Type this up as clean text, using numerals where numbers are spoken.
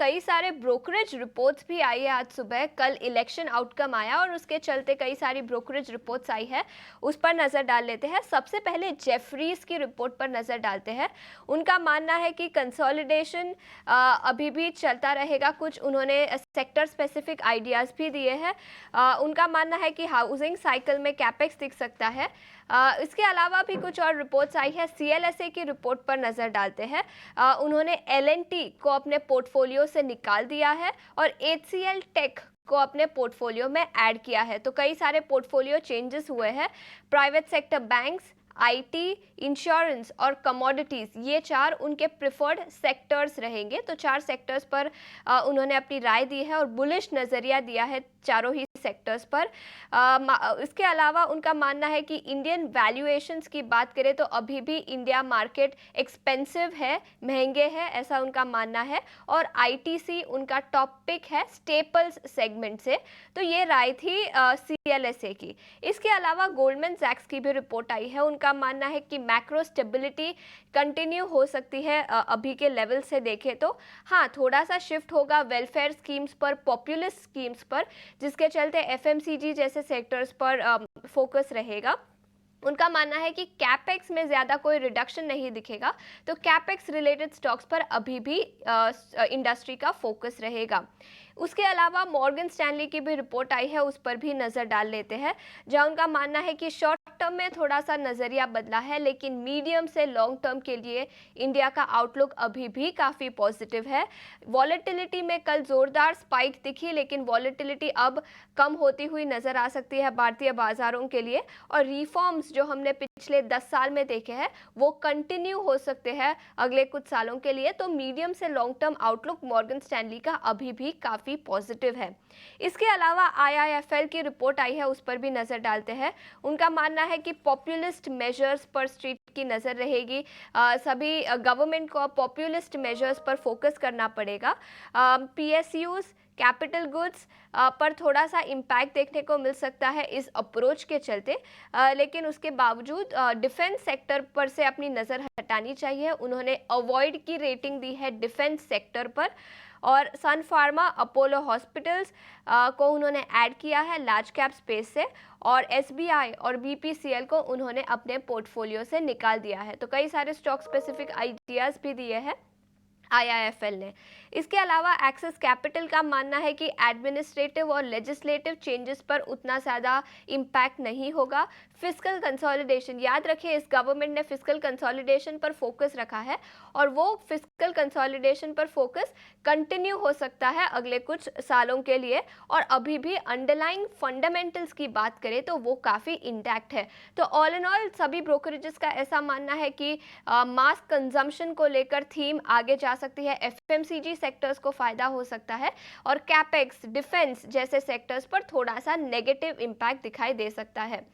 कई सारे brokerage reports भी आई है आज सुबह। कल इलेक्शन आउटकम आया और उसके चलते कई सारी ब्रोकरेज रिपोर्ट्स आई है, उस पर नज़र डाल लेते हैं। सबसे पहले जेफरीज की रिपोर्ट पर नज़र डालते हैं। उनका मानना है कि कंसोलिडेशन अभी भी चलता रहेगा। कुछ उन्होंने सेक्टर स्पेसिफिक आइडियाज़ भी दिए हैं। उनका मानना है कि हाउसिंग साइकिल में कैपेक्स दिख सकता है। इसके अलावा भी कुछ और रिपोर्ट्स आई है। सीएलएसए की रिपोर्ट पर नज़र डालते हैं। उन्होंने एलएनटी को अपने पोर्टफोलियो से निकाल दिया है और एचसीएल टेक को अपने पोर्टफोलियो में ऐड किया है। तो कई सारे पोर्टफोलियो चेंजेस हुए हैं। Private sector banks, IT, insurance और कमोडिटीज़, ये चार उनके प्रिफर्ड सेक्टर्स रहेंगे। तो चार सेक्टर्स पर उन्होंने अपनी राय दी है और बुलिश नज़रिया दिया है चारों ही सेक्टर्स पर। इसके अलावा उनका मानना है कि इंडियन वैल्यूएशंस की बात करें तो अभी भी इंडिया मार्केट एक्सपेंसिव है, महंगे हैं, ऐसा उनका मानना है। और आईटीसी उनका टॉप पिक है स्टेपल्स सेगमेंट से। तो ये राय थी सीएलएसए की। इसके अलावा गोल्डमैन सैक्स की भी रिपोर्ट आई है। उनका मानना है कि मैक्रो स्टेबिलिटी कंटिन्यू हो सकती है अभी के लेवल से देखें तो। हाँ, थोड़ा सा शिफ्ट होगा वेलफेयर स्कीम्स पर, पॉपुलिस्ट स्कीम्स पर, जिसके चलते एफएमसीजी जैसे सेक्टर्स पर फोकस रहेगा। उनका मानना है कि कैपेक्स में ज़्यादा कोई रिडक्शन नहीं दिखेगा, तो कैपेक्स रिलेटेड स्टॉक्स पर अभी भी इंडस्ट्री का फोकस रहेगा। उसके अलावा मॉर्गन स्टैनली की भी रिपोर्ट आई है, उस पर भी नज़र डाल लेते हैं, जहां उनका मानना है कि शॉर्ट टर्म में थोड़ा सा नज़रिया बदला है, लेकिन मीडियम से लॉन्ग टर्म के लिए इंडिया का आउटलुक अभी भी काफ़ी पॉजिटिव है। वॉलेटिलिटी में कल ज़ोरदार स्पाइक दिखी, लेकिन वॉलेटिलिटी अब कम होती हुई नज़र आ सकती है भारतीय बाजारों के लिए। और रिफॉर्म्स जो हमने पिछले 10 साल में देखे हैं वो कंटिन्यू हो सकते हैं अगले कुछ सालों के लिए। तो मीडियम से long term outlook Morgan Stanley का अभी भी काफ़ी पॉजिटिव है। इसके अलावा आईआईएफएल की रिपोर्ट आई है, उस पर भी नज़र डालते हैं। उनका मानना है कि पॉपुलिस्ट मेजर्स पर स्ट्रीट की नज़र रहेगी। सभी गवर्नमेंट को पॉपुलिस्ट मेजर्स पर फोकस करना पड़ेगा। पीएसयूज, कैपिटल गुड्स पर थोड़ा सा इम्पैक्ट देखने को मिल सकता है इस अप्रोच के चलते, लेकिन उसके बावजूद डिफेंस सेक्टर पर से अपनी नज़र हटानी चाहिए। उन्होंने अवॉइड की रेटिंग दी है डिफेंस सेक्टर पर। और सन फार्मा, अपोलो हॉस्पिटल्स को उन्होंने ऐड किया है लार्ज कैप स्पेस से। और एसबीआई और बीपीसीएल को उन्होंने अपने पोर्टफोलियो से निकाल दिया है। तो कई सारे स्टॉक स्पेसिफिक आइडियाज़ भी दिए हैं आईआईएफएल ने। इसके अलावा एक्सिस कैपिटल का मानना है कि एडमिनिस्ट्रेटिव और लेजिस्लेटिव चेंजेस पर उतना ज़्यादा इम्पैक्ट नहीं होगा। फिस्कल कंसोलिडेशन, याद रखिए इस गवर्नमेंट ने फिस्कल कंसोलिडेशन पर फोकस रखा है और वो फिस्कल कंसोलिडेशन पर फोकस कंटिन्यू हो सकता है अगले कुछ सालों के लिए। और अभी भी अंडरलाइंग फंडामेंटल्स की बात करें तो वो काफ़ी इंटैक्ट है। तो ऑल इन ऑल सभी ब्रोकरेजेस का ऐसा मानना है कि मास कंजम्पशन को लेकर थीम आगे जा सकती है। एफएमसीजी सेक्टर्स को फायदा हो सकता है और कैपेक्स, डिफेंस जैसे सेक्टर्स पर थोड़ा सा नेगेटिव इम्पैक्ट दिखाई दे सकता है।